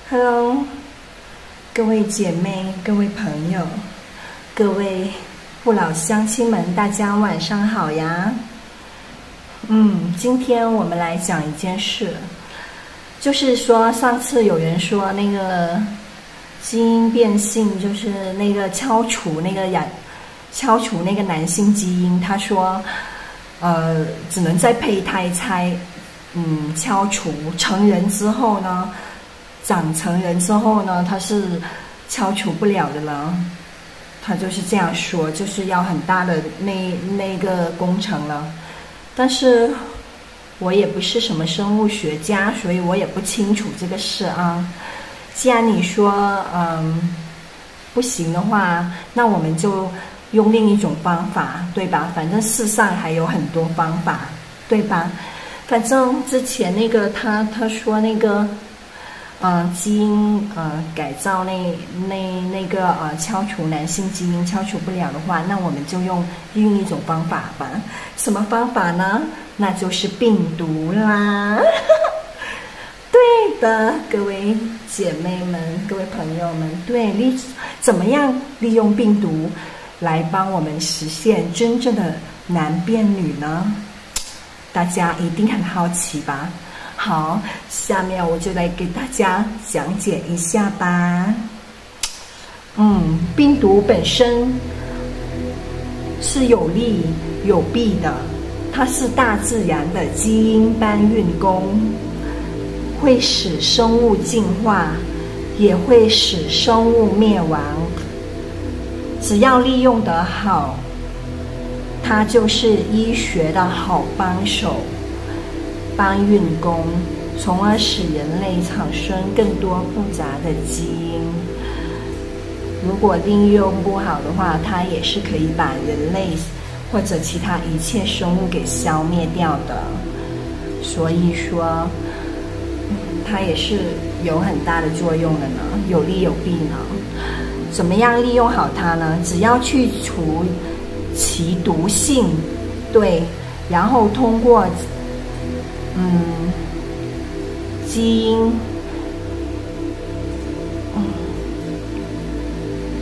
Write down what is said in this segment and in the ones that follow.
Hello， 各位姐妹、各位朋友、各位父老乡亲们，大家晚上好呀。今天我们来讲一件事，就是说上次有人说那个基因变性，就是那个敲除那个男性基因，他说只能在胚胎才敲除，成人之后呢，长成人之后呢，他是敲除不了的了。他就是这样说，就是要很大的那个工程了。但是我也不是什么生物学家，所以我也不清楚这个事啊。既然你说不行的话，那我们就用另一种方法，对吧？反正世上还有很多方法，对吧？反正之前那个他说那个基因改造那个敲除男性基因敲除不了的话，那我们就用另一种方法吧。什么方法呢？那就是病毒啦。对的，各位姐妹们、各位朋友们，对，怎么样利用病毒来帮我们实现真正的男变女呢？大家一定很好奇吧？好，下面我就来给大家讲解一下吧。病毒本身是有利有弊的，它是大自然的基因搬运工，会使生物进化，也会使生物灭亡。只要利用得好，它就是医学的好帮手。搬运工，从而使人类产生更多复杂的基因。如果利用不好的话，它也是可以把人类或者其他一切生物给消灭掉的。所以说，它也是有很大的作用的呢，有利有弊呢。怎么样利用好它呢？只要去除其毒性，对，然后通过基因，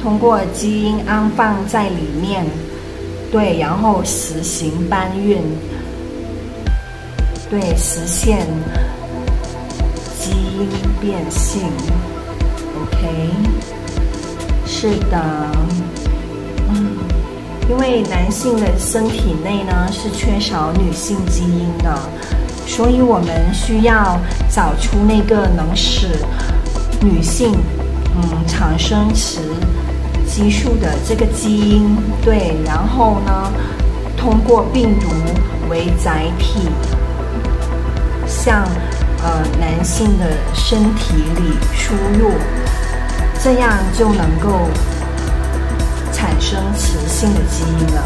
通过基因安放在里面，对，然后实行搬运，对，实现基因变性。OK， 是的，因为男性的身体内呢是缺少女性基因的。所以我们需要找出那个能使女性产生雌激素的这个基因，对，然后呢，通过病毒为载体，向男性的身体里输入，这样就能够产生雌性的基因了。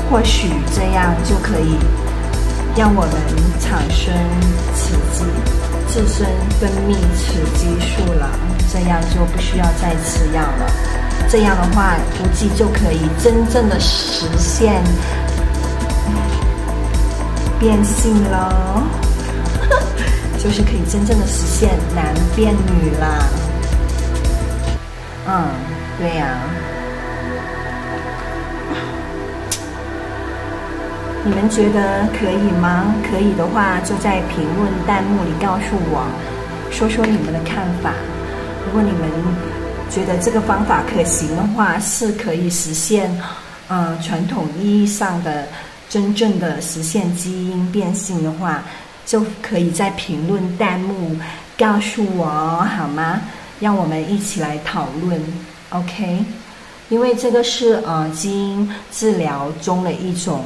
或许这样就可以让我们产生自身分泌雌激素了，这样就不需要再吃药了。这样的话，估计就可以真正的实现变性了，就是可以真正的实现男变女啦。对呀。你们觉得可以吗？可以的话，就在评论弹幕里告诉我，说说你们的看法。如果你们觉得这个方法可行的话，是可以实现传统意义上的真正的实现基因变性的话，就可以在评论弹幕告诉我，好吗？让我们一起来讨论 ，OK？ 因为这个是基因治疗中的一种。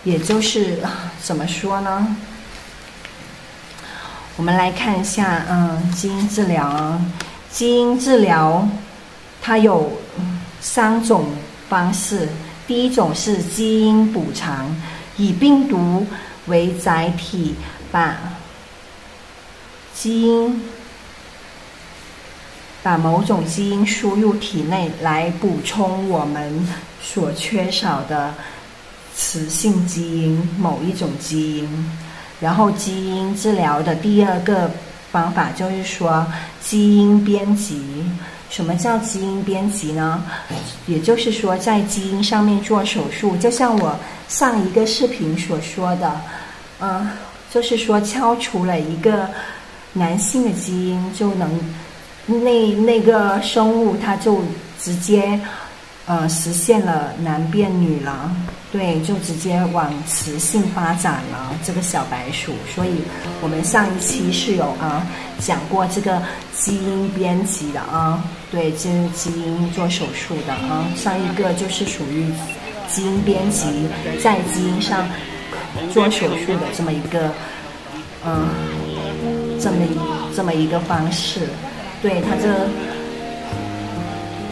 也就是怎么说呢？我们来看一下，基因治疗。基因治疗它有3种方式。第一种是基因补偿，以病毒为载体，把基因把某种基因输入体内来补充我们所缺少的雌性基因某一种基因。然后基因治疗的第二个方法就是说基因编辑。什么叫基因编辑呢？也就是说在基因上面做手术，就像我上一个视频所说的，就是说敲除了一个男性的基因，就能那个生物它就直接实现了男变女了，对，就直接往雌性发展了这个小白鼠。所以我们上一期是有讲过这个基因编辑的对，这是基因做手术的上一个就是属于基因编辑在基因上做手术的这么一个这么一个方式。对，它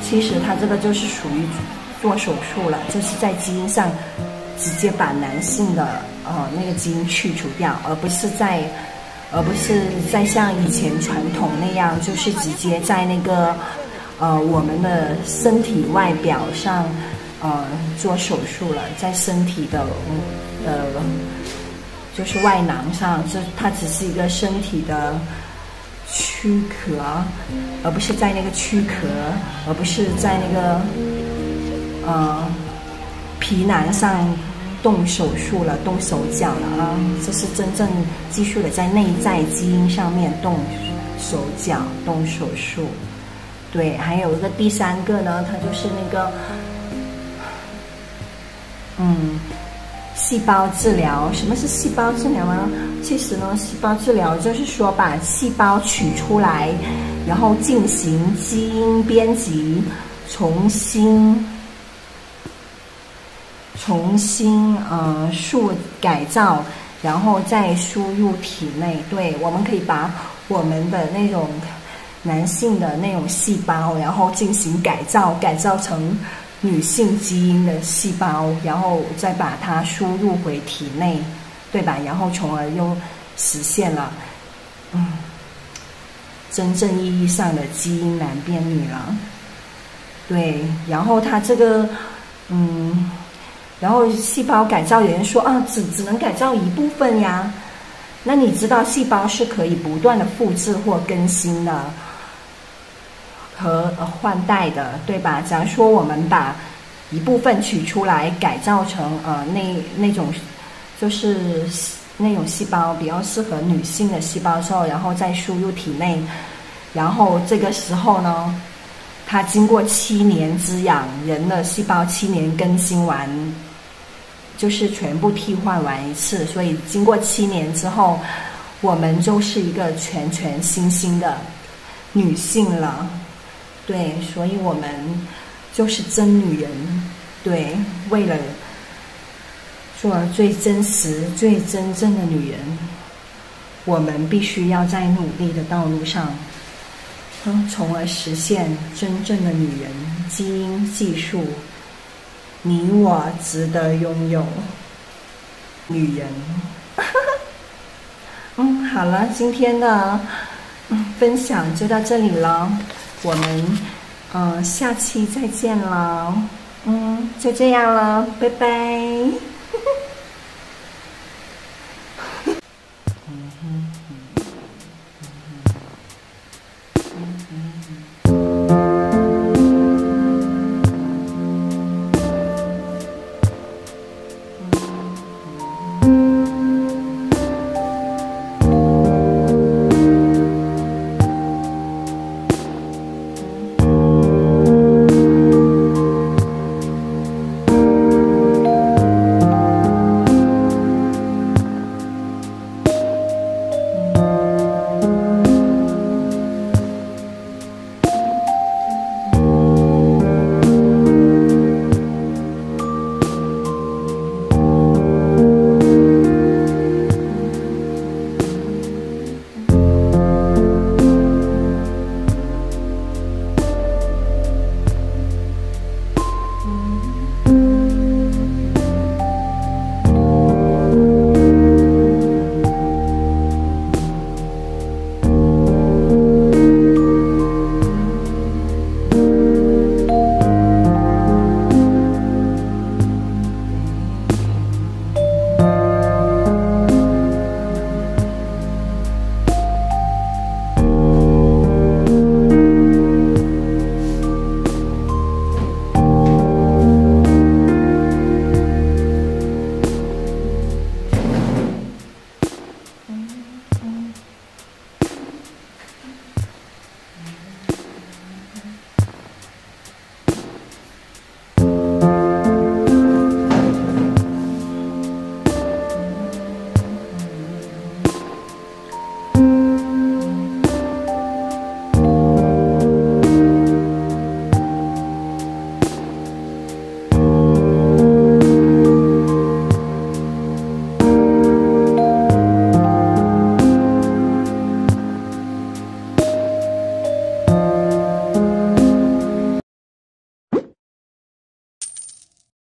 其实它这个就是属于做手术了，就是在基因上直接把男性的那个基因去除掉，而不是在像以前传统那样，就是直接在那个我们的身体外表上做手术了，在身体的就是外囊上，它只是一个身体的躯壳，而不是在那个躯壳，而不是在那个皮囊上动手术了，动手脚了这是真正技术的在内在基因上面动手脚动手术。对，还有一个第三个呢，它就是那个细胞治疗。什么是细胞治疗呢？其实呢，细胞治疗就是说把细胞取出来，然后进行基因编辑，重新改造，然后再输入体内。对，我们可以把我们的那种男性的那种细胞，然后进行改造成女性基因的细胞，然后再把它输入回体内，对吧？然后从而又实现了真正意义上的基因男变女了。对，然后它这个然后细胞改造，有人说只能改造一部分呀。那你知道细胞是可以不断的复制或更新的和换代的，对吧？假如说我们把一部分取出来改造成那种就是那种细胞比较适合女性的细胞之后，然后再输入体内，然后这个时候呢，它经过7年滋养，人的细胞7年更新完，就是全部替换完一次，所以经过7年之后，我们就是一个全新的女性了。对，所以我们就是真女人。对，为了做最真实最真正的女人，我们必须要在努力的道路上从而实现真正的女人。基因技术，你我值得拥有女人。好了，今天的分享就到这里了，我们下期再见了。就这样了，拜拜。